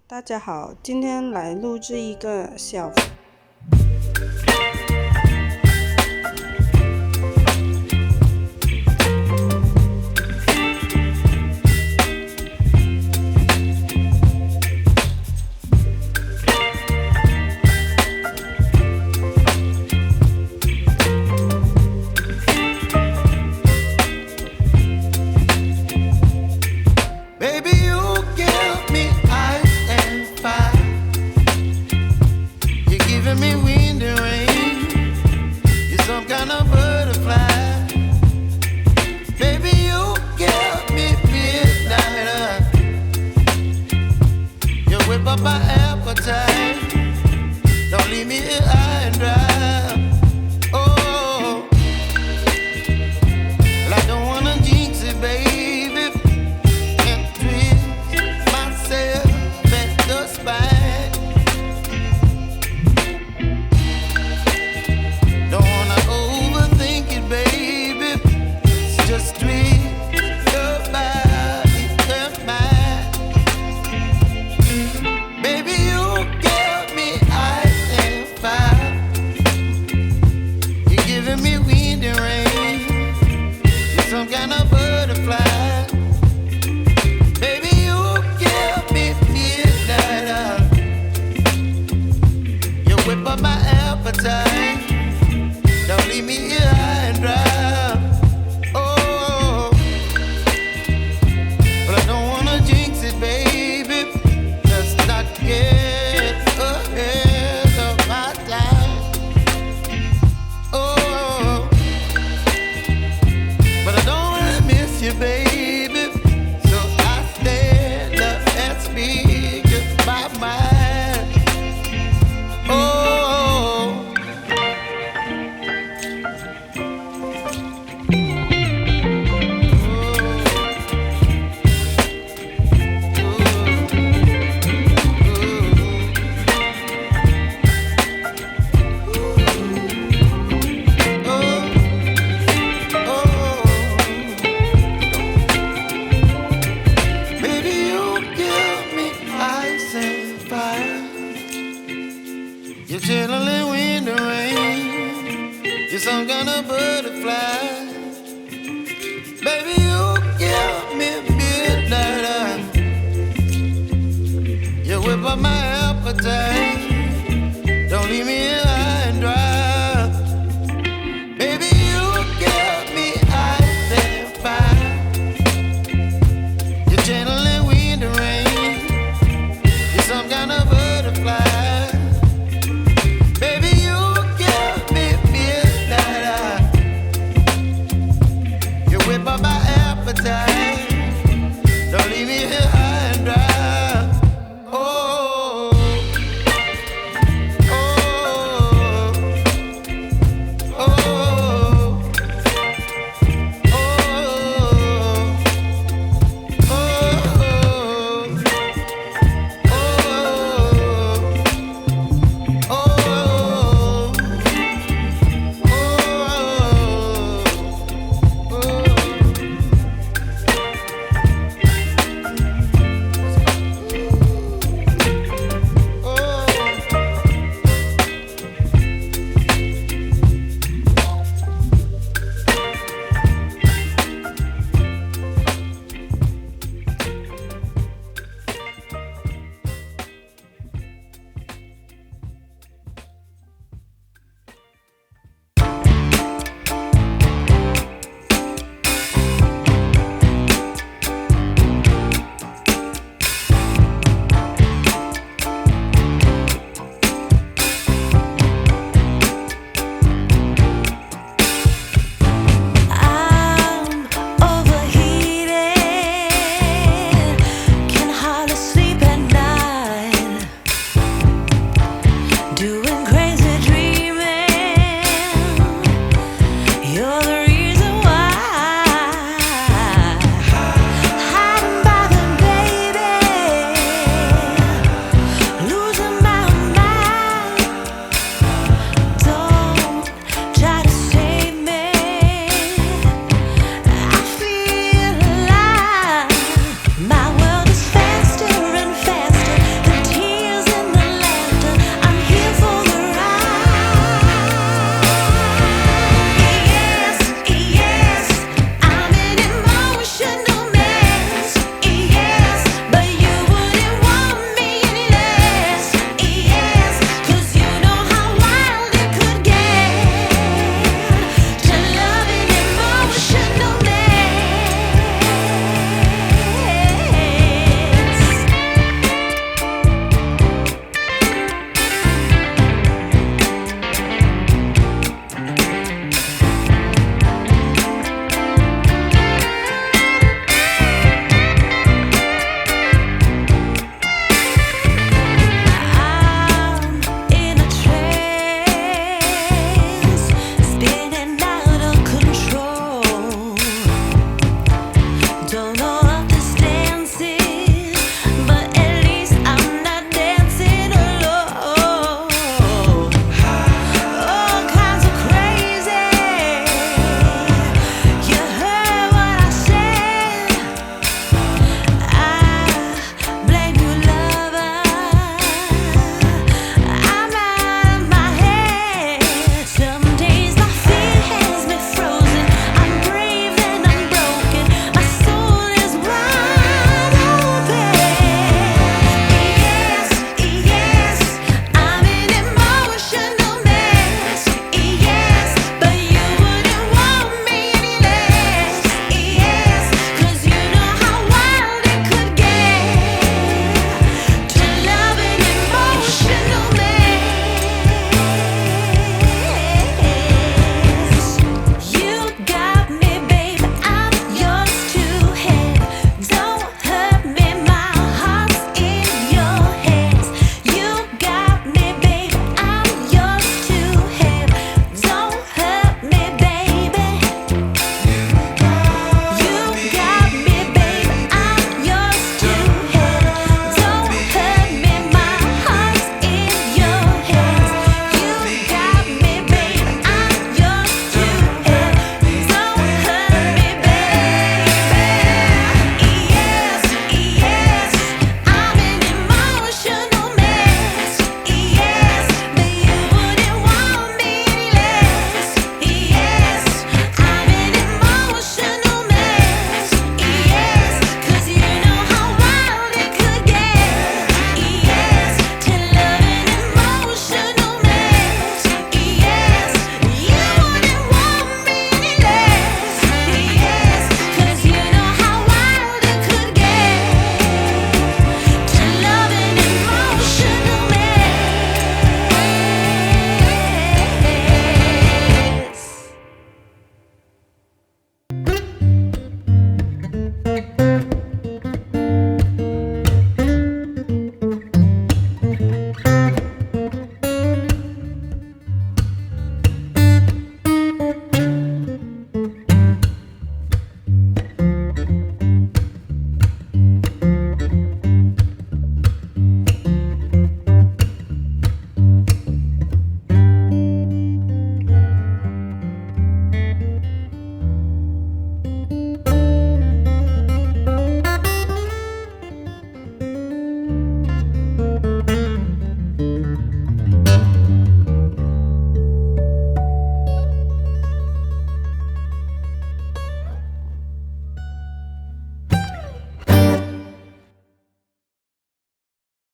大家好，今天来录制一个小up my appetite. Don't leave me here high and dry. Oh, well, I don't wanna jinx it, baby, and twist myself at the spine. Don't wanna overthink it, baby. It's just twist your body and mine. Some kind of butterfly. Baby, you give me midnight. You whip up my appetite. Don't leave me here high and dry. Oh, but I don't wanna jinx it, baby. Let's not get ahead of my time. Oh, you, baby, so I stand up and speak just my mind. Oh, you're chilling in the rain. You're some kind of butterfly. Baby, you give me midnight. You whip up my appetite. Don't leave me here high and dry. Baby, you give me ice and fire. You're channeling wind and rain. You're some kind of